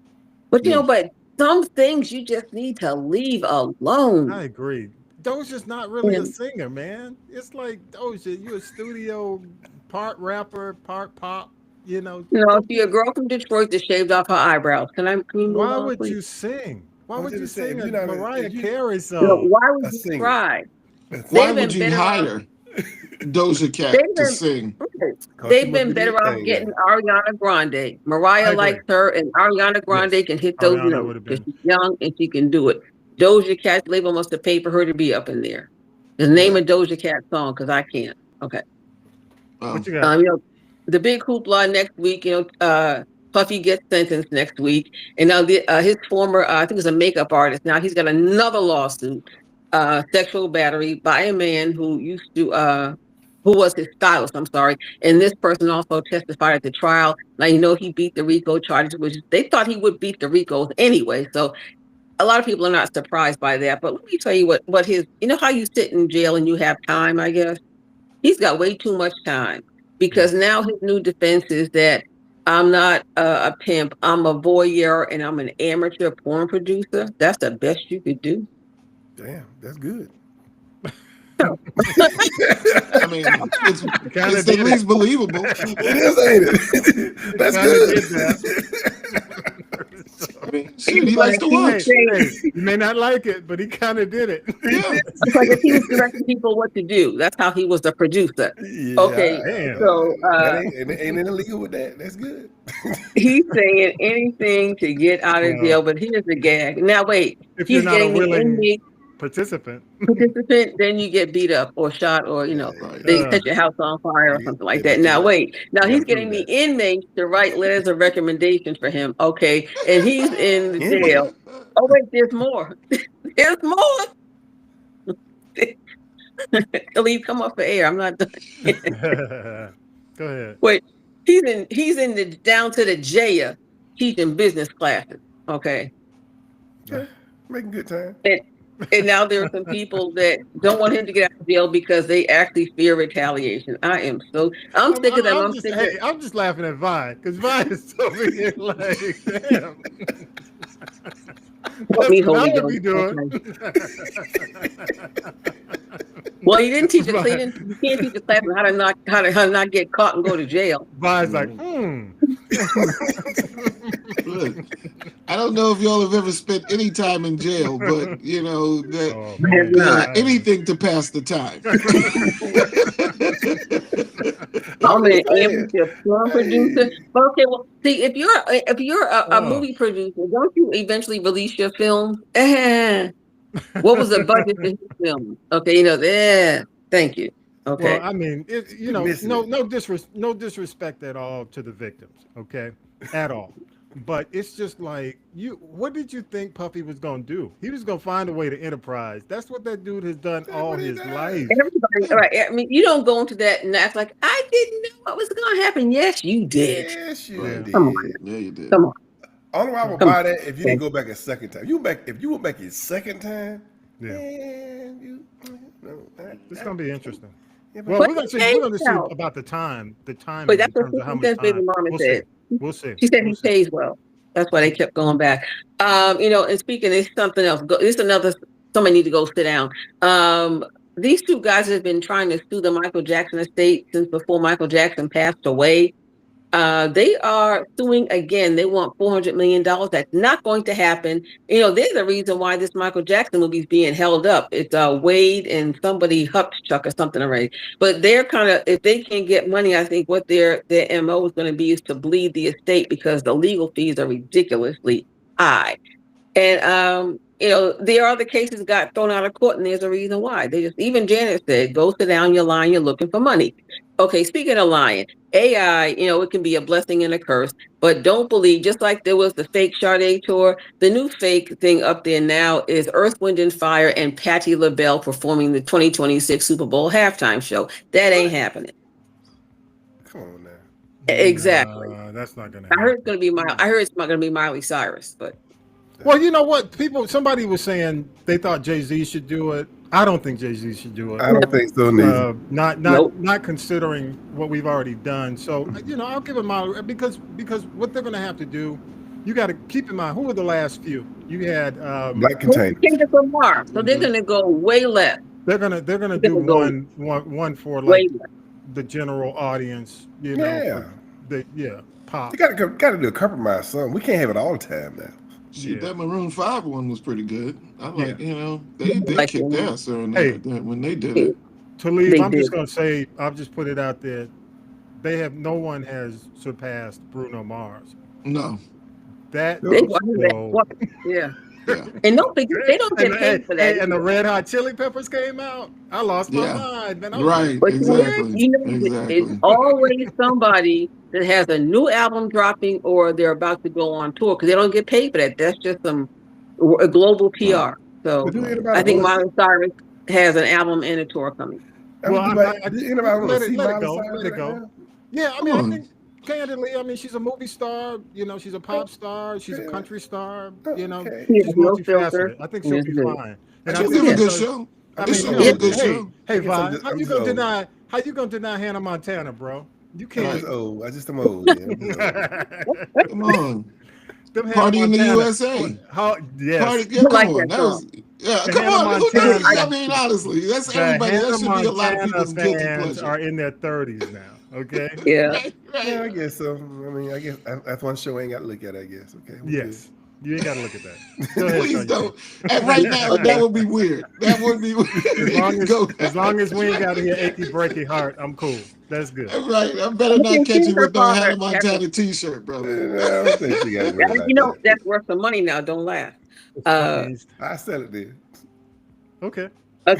But but some things you just need to leave alone. I agree. Doja's not really a singer, man. It's like, Doja, you a studio part rapper, part pop. If you're a girl from Detroit that shaved off her eyebrows, can we move why on, would please? you sing? Why would you say, sing if a you're not Mariah if you- Carey song? Why would you try? Why would you hire Doja Cat to sing? They've been better off getting Ariana Grande. Mariah likes her, and Ariana Grande can hit those notes because she's young and she can do it. Doja Cat's label must have paid for her to be up in there. Just name a Doja Cat song, because I can't. Okay. What you got? The big hoopla next week, Puffy gets sentenced next week. And now his former, I think it was a makeup artist, now he's got another lawsuit, sexual battery by a man who used to, who was his stylist, I'm sorry. And this person also testified at the trial. Now, he beat the RICO charges, which they thought he would beat the RICOs anyway. So a lot of people are not surprised by that. But let me tell you what his, how you sit in jail and you have time, I guess. He's got way too much time, because now his new defense is that I'm not a pimp, I'm a voyeur, and I'm an amateur porn producer. That's the best you could do. Damn, that's good. I mean, it's at least believable. It is, ain't it? That's good. I mean, he likes to watch. Hey, you may not like it, but he kind of did it. Yeah. It's like if he was directing people what to do. That's how he was the producer. Yeah, okay, damn. so ain't illegal with that. That's good. He's saying anything to get out of jail, but here's the gag. Now wait, If he's you're not a getting the willing inmate participant, then you get beat up or shot, or they set your house on fire or something like that. Now wait, he's getting the inmates to write letters of recommendation for him. Okay, and he's in the jail. Oh wait, there's more. There's more. Khalid, come off the air. I'm not done. Go ahead. Wait, he's in the down to the jail teaching business classes. Okay. Yeah, making good time. And now there are some people that don't want him to get out of jail because they actually fear retaliation. I'm sick of them. I'm just laughing at Vine, because Vine is so big, like, damn. That's what I would be doing. Well, he didn't teach us. You can't teach a class on how to not get caught and go to jail. Vine's like, Look, I don't know if y'all have ever spent any time in jail, but anything to pass the time. I'm an amateur porn producer. Okay, well, see, if you're a movie producer, don't you eventually release your film? What was the budget for his film? Okay, thank you. Okay. Well, I mean, no disrespect at all to the victims, okay, at all. But it's just like, what did you think Puffy was going to do? He was going to find a way to enterprise. That's what that dude has done all his life. Everybody, right. I mean, you don't go into that and act like, I didn't know what was going to happen. Yes, you did. Yes, you did. Come on. Yeah, you did. Come on. Only way I would buy that if you didn't go back a second time. If you went back a second time, it's going to be interesting. Yeah, Well, But we're gonna see. he We're gonna pays see well. about the time. The time But in that's what terms of how 50 much Cent's baby time. mama We'll said. see. We'll see. She said We'll he see. pays well. That's why they kept going back. And speaking, it's something else. It's another. Somebody need to go sit down. These two guys have been trying to sue the Michael Jackson estate since before Michael Jackson passed away. They are suing again. They want $400 million. That's not going to happen. There's a reason why this Michael Jackson movie is being held up. It's Wade and somebody Hupchuk or something already. But they're kind of, if they can get money, I think what their MO is going to be is to bleed the estate because the legal fees are ridiculously high. And there are the cases got thrown out of court, and there's a reason why. Even Janet said, "Go sit down, you're lying, you're looking for money." Okay, speaking of lying, AI, it can be a blessing and a curse, but don't believe. Just like there was the fake Sade tour, the new fake thing up there now is Earth, Wind and Fire and Patti LaBelle performing the 2026 Super Bowl halftime show. That ain't happening. Come on now. Exactly. That's not gonna I happen. heard it's gonna be I heard it's not gonna be Miley Cyrus, but. Well, you know what? Somebody was saying they thought Jay-Z should do it. I don't think Jay-Z should do it. I don't think so neither. Not considering what we've already done. So, I'll give him my because what they're going to have to do, you got to keep in mind who were the last few. You had Black Containers. Kendrick Lamar. So they're going to go way less. They're gonna do one for like the general audience. Pop. You got to do a compromise. Something. We can't have it all the time now. That Maroon 5 one was pretty good. I like, they kicked ass when they did it. Talib, I'm just gonna say, I'll just put it out there. No one has surpassed Bruno Mars. No. Yeah. And they don't get paid for that. And the Red Hot Chili Peppers came out. I lost my mind, man. Exactly. It's always somebody that has a new album dropping or they're about to go on tour because they don't get paid for that. That's just a global PR. So I think Miley Cyrus has an album and a tour coming. Well, let it go. Yeah, I think candidly, she's a movie star. She's a pop star. She's a country star. She's multifaceted. I think she'll be fine. And she'll give a good show. Hey, Vi, how you gonna deny Hannah Montana, bro? You can't. I just am old. Come on. Party in the USA. Come on. I mean, honestly, that's everybody. That should be a lot of people's guilty pleasure. Are in their 30s now. Okay. Yeah. Yeah, I guess so. I guess that's one show I ain't got to look at. I guess. Okay. Yes. You ain't got to look at that. Please don't. And right now, that would be weird. That would be weird. As long as we ain't got to hear achy breaky heart, I'm cool. That's good. Right. I better not catch you with no Hannah Montana t-shirt, brother. I don't think you got that's worth some money now. Don't laugh. I said it then. Okay. I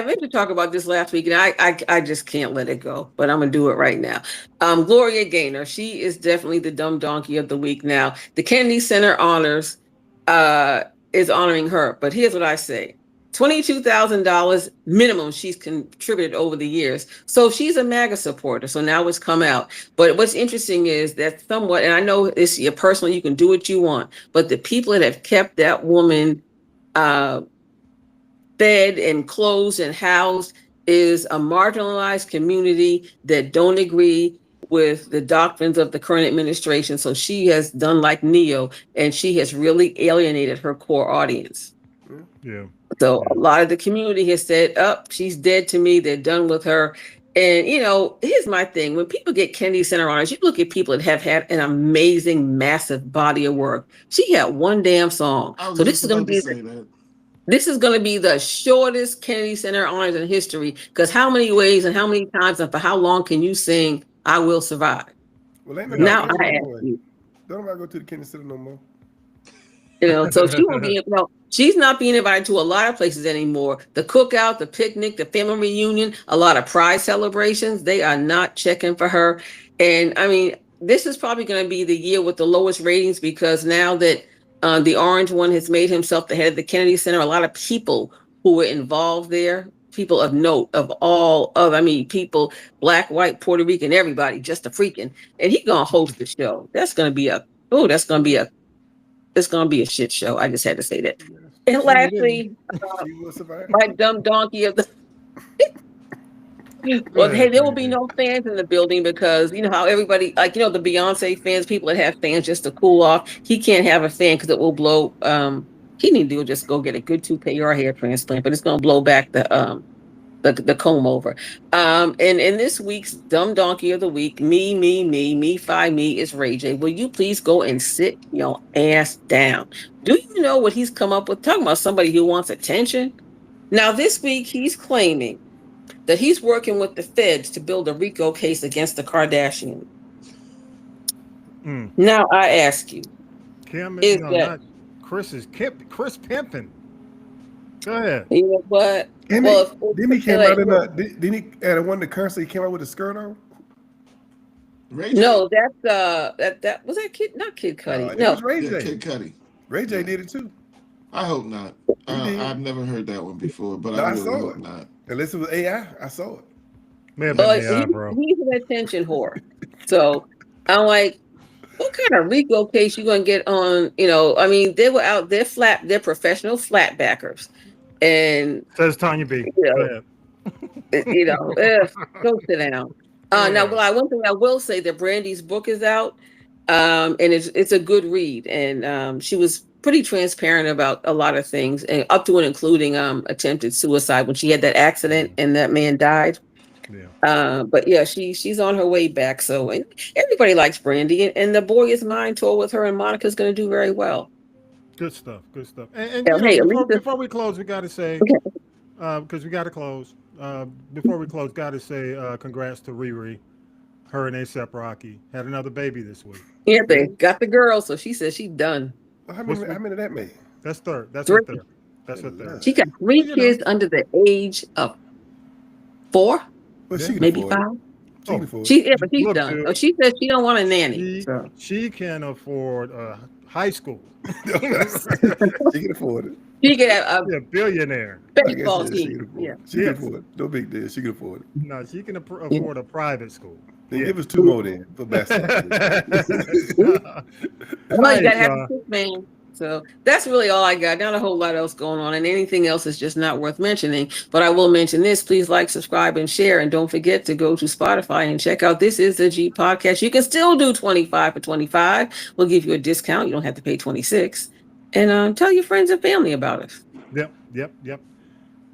meant to talk about this last week, and I just can't let it go. But I'm gonna do it right now. Gloria Gaynor, she is definitely the dumb donkey of the week now. The Kennedy Center Honors is honoring her, but here's what I say: $22,000 minimum she's contributed over the years. So she's a MAGA supporter. So now it's come out. But what's interesting is that somewhat, and I know it's your personal, you can do what you want, but the people that have kept that woman fed and clothed and housed is a marginalized community that don't agree with the doctrines of the current administration. So she has done like Neo, and she has really alienated her core audience. Yeah. So a lot of the community has said, she's dead to me. They're done with her. And, here's my thing. When people get Kennedy Center honors, you look at people that have had an amazing, massive body of work. She had one damn song. So this is going to be the shortest Kennedy Center honors in history. Because how many ways and how many times and for how long can you sing "I Will Survive"? Well, now I ask you. Don't I go to the Kennedy Center no more? So she won't be. She's not being invited to a lot of places anymore. The cookout, the picnic, the family reunion, a lot of pride celebrations. They are not checking for her. And I mean, this is probably going to be the year with the lowest ratings because now that the orange one has made himself the head of the Kennedy Center, a lot of people who were involved there, people of note people, Black, white, Puerto Rican, everybody, just a freaking. And he's going to host the show. It's going to be a shit show. I just had to say that. And lastly, my dumb donkey of the Well, hey, there will be no fans in the building because you know how everybody, like, the Beyonce fans, people that have fans just to cool off. He can't have a fan because it will blow. He need to do just go get a good toupee or a hair transplant, but it's going to blow back the comb over. And in this week's Dumb Donkey of the Week, me, five me is Ray J. Will you please go and sit your ass down? Do you know what he's come up with? Talking about somebody who wants attention. Now, this week, he's claiming that he's working with the feds to build a RICO case against the Kardashians. Now, I ask you, Kim is no, that not Chris pimping? Go ahead. You know what? Didn't he came like, out in a didn't he at one of the currency he came out with a skirt on? No, that's that was that Kid, not Kid Cudi. It No, was Ray J. Kid Cudi. Ray J did it too. I hope not. I've never heard that one before, but No, I I really saw hope it. not. Unless it was AI, I saw it. May have been AI, bro. he's an attention whore. So I'm like, what kind of RICO case you gonna get on? I mean, they were out. They're professional flatbackers, and Says Tanya B. Go ahead. go sit down. Now, one thing I will say that Brandy's book is out, and it's a good read, and she was pretty transparent about a lot of things, and up to and including attempted suicide when she had that accident and that man died. Yeah. But yeah, she's on her way back. So, and everybody likes Brandy, and the Boy Is Mine tour with her and Monica's going to do very well. Good stuff. Good stuff. And Hey, before we close, we got to say, because we got to close. Before we close, got to say congrats to Riri. Her and A$AP Rocky had another baby this week. Yeah, they got the girl, so she says she's done. How many did that make? That's third. That's Three. her third. That's her third. She got three kids under the age of 4, Well, she can maybe afford 5. it. She can afford it. But she's Look, done. dude, Oh, she said she don't want a nanny. She can afford high school. She can afford it. She can have a billionaire. baseball She team. can afford Yeah. it. She can afford it. No big deal. She can afford it. No, she can afford a private school. Then give us 2 more then for basketball. Well, you gotta have a sick man. So that's really all I got. Not a whole lot else going on, and anything else is just not worth mentioning. But I will mention this: please like, subscribe, and share, and don't forget to go to Spotify and check out This Is the G Podcast. You can still do 25 for 25. We'll give you a discount. You don't have to pay 26. And tell your friends and family about us. Yep.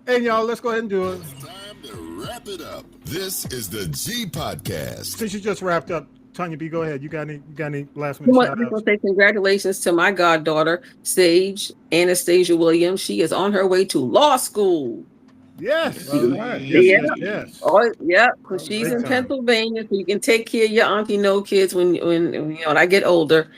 Hey, y'all, let's go ahead and do it. It's time to wrap it up. This is the G Podcast. Since you just wrapped up, Tanya B, go ahead. You got any last I minute want shout to outs? say congratulations to my goddaughter, Sage Anastasia Williams. She is on her way to law school. Yes. Right. Yes. Oh, yeah. Because she's big in time. Pennsylvania, so you can take care of your auntie no kids when I get older.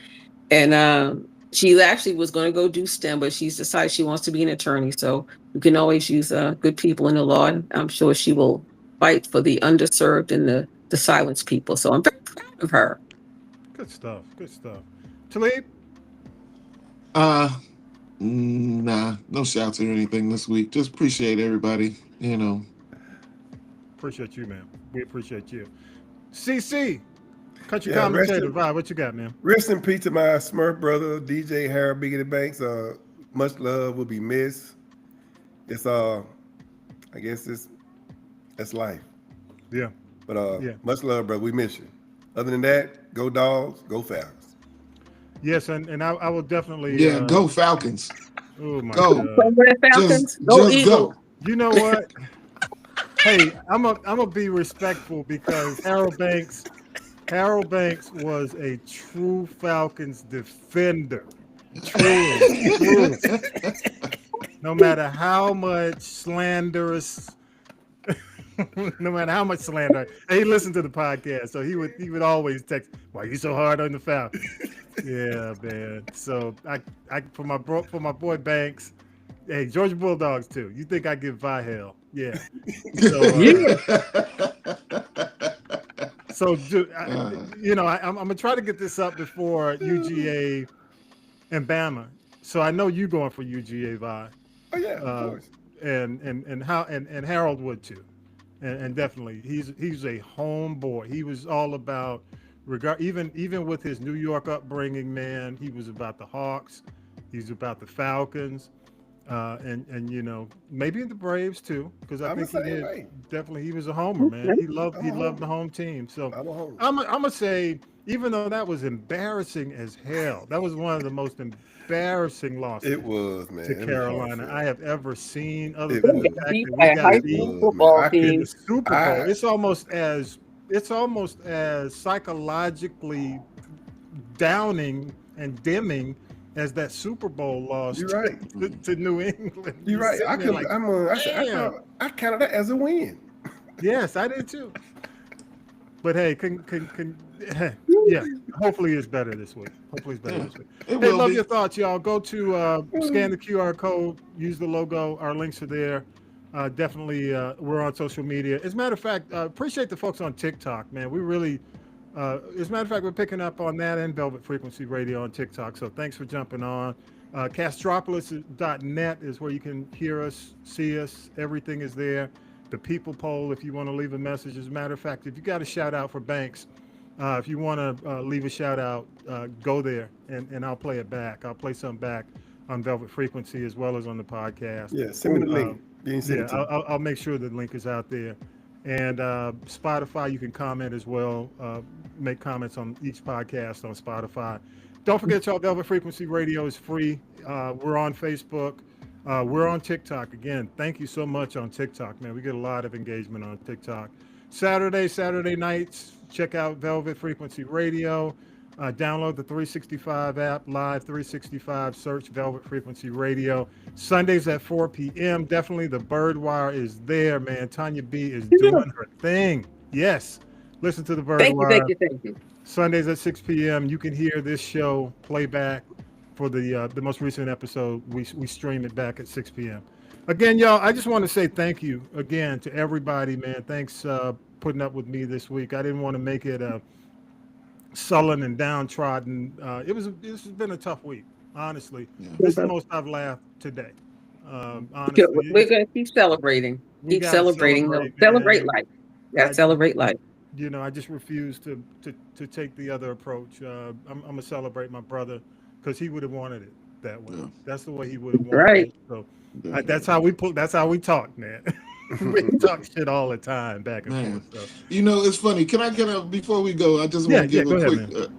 And she actually was going to go do STEM, but she's decided she wants to be an attorney. So you can always use good people in the law. And I'm sure she will fight for the underserved and the silenced people. So I'm very proud of her. Good stuff. Talib? Nah, no shouts or anything this week. Just appreciate everybody, Appreciate you, man. We appreciate you. CC, country Yeah, commentator, Vibe, what you got, man? Rest in peace to my Smurf brother, DJ Harold Biggity Banks. Much love will be missed. It's I guess that's life. Yeah. But Yeah. much love, brother. We miss you. Other than that, go Dogs, go Falcons. Yes, and I will definitely go Falcons. Oh my Go. God. Falcons, Just go Eagles. go. You know what? Hey, I'm a be respectful because Harold Banks was a true Falcons defender. True. No matter how much slanderous, and he listened to the podcast, so he would always text, "Why you so hard on the Falcons?" Yeah, man. So I for my boy Banks. Hey, Georgia Bulldogs too. You think I give Vi hell? Yeah. So, I'm gonna try to get this up before UGA and Bama. So I know you going for UGA, Vi. Oh yeah, of course. And Harold would too, and definitely he's a homeboy. He was all about even with his New York upbringing, man. He was about the Hawks. He's about the Falcons. and you know, maybe in the Braves too, because I I'm the think he same did way. definitely. He was a homer, man. He loved I'm a the homer. home team. So I'm a homer. I'm gonna say, even though that was embarrassing as hell, that was one of the most embarrassing losses It was, to man. It was Carolina heartfelt. I have ever seen, other It than the was. fact Beat that by we a got high It beat school was, man. football in the team. Super Bowl. It's almost as psychologically downing and dimming as that Super Bowl loss You're right. to New England. You're right. Sitting I there could. like, I said. damn. I counted that as a win. Yes, I did too. But hey, yeah. Hopefully it's better this week. Hopefully it's better Yeah, this week. it Hey, will love be. your thoughts, y'all. Go to scan the QR code, use the logo. Our links are there. Definitely, we're on social media. As a matter of fact, appreciate the folks on TikTok, man. We really, as a matter of fact, we're picking up on that and Velvet Frequency Radio on TikTok. So thanks for jumping on. Castropolis.net is where you can hear us, see us. Everything is there. The people poll, if you want to leave a message. As a matter of fact, if you got a shout out for Banks, if you want to leave a shout out, go there and I'll play it back. I'll play something back on Velvet Frequency as well as on the podcast. Yeah, send me the link. You ain't send Yeah, it to me. I'll make sure the link is out there. And Spotify, you can comment as well. Make comments on each podcast on Spotify. Don't forget, y'all, Velvet Frequency Radio is free. We're on Facebook. We're on TikTok. Again, thank you so much on TikTok, man. We get a lot of engagement on TikTok. Saturday nights, check out Velvet Frequency Radio. Download the 365 app, Live 365, search Velvet Frequency Radio. Sundays at 4 p.m. Definitely the Birdwire is there, man. Tanya B is doing her thing. Yes. Listen to the Birdwire. Thank you. Sundays at 6 p.m. You can hear this show playback for the most recent episode. We stream it back at 6 p.m. Again, y'all, I just want to say thank you again to everybody, man. Thanks putting up with me this week. I didn't want to make it sullen and downtrodden. This has been a tough week, honestly. Yeah. This is the most I've laughed today. Honestly, We're going to keep celebrating. We Keep gotta celebrating. celebrate, Celebrate man. life. You got to celebrate life. You know, I just refuse to take the other approach. I'm gonna celebrate my brother because he would have wanted it that way. Yeah. That's the way he would have wanted Right. it. So Yeah. that's how we talk, man. We talk shit all the time back and Man. forth. So. You know, it's funny. Can I get a before we go? I just Yeah, want to give go a ahead,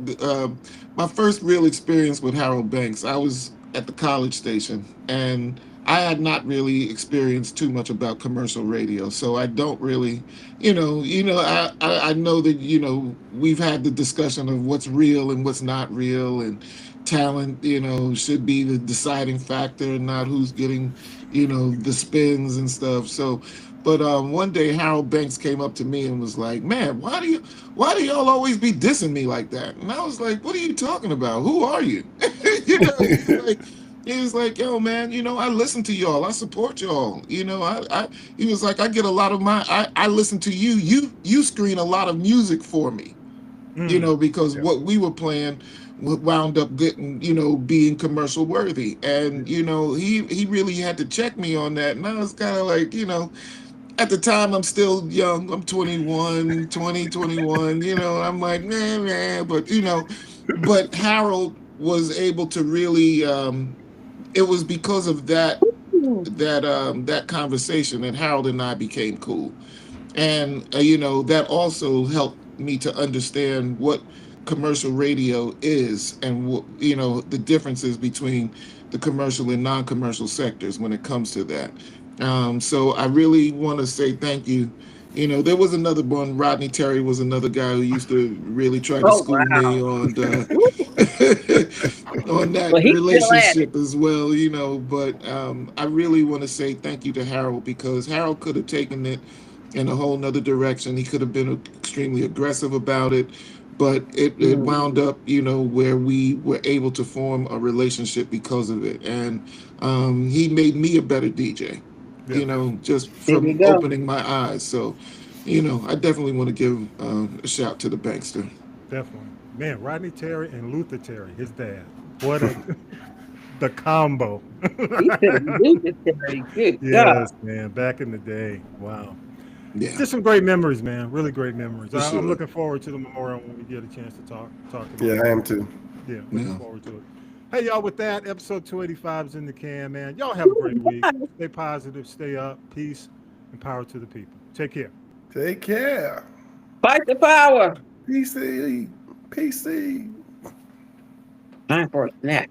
quick. My first real experience with Harold Banks. I was at the College Station, and I had not really experienced too much about commercial radio, so I don't really, I know that we've had the discussion of what's real and what's not real, and talent, should be the deciding factor, not who's getting, the spins and stuff. So, but one day Harold Banks came up to me and was like, "Man, why do y'all always be dissing me like that?" And I was like, "What are you talking about? Who are you?" He was like, "Yo, man, I listen to y'all. I support y'all. He was like, I get a lot of I listen to you. You screen a lot of music for me, because what we were playing wound up getting, being commercial worthy. And, he really had to check me on that. And I was kind of like, at the time I'm still young. I'm 21, I'm like, man, but Harold was able to really, it was because of that conversation that Harold and I became cool. And, that also helped me to understand what commercial radio is and what, the differences between the commercial and non-commercial sectors when it comes to that. So I really want to say thank you. There was another one, Rodney Terry was another guy who used to really try to school me on on that relationship as well, but I really want to say thank you to Harold, because Harold could have taken it in a whole nother direction. He could have been extremely aggressive about it, but it wound up, where we were able to form a relationship because of it. And he made me a better DJ, just from opening my eyes. So, I definitely want to give a shout to the Bankster. Definitely. Man, Rodney Terry and Luther Terry, his dad. What the combo. Luther Terry, good Yes, God. man. Back in the day. Wow. Yeah. Just some great memories, man. Really great memories. For sure. I'm looking forward to the memorial when we get a chance to talk about it. Yeah, I am too. Yeah, looking forward to it. Hey, y'all, with that, episode 285 is in the can, man. Y'all have a great week. Stay positive, stay up, peace, and power to the people. Take care. Take care. Fight the power. PC. Time for a snack.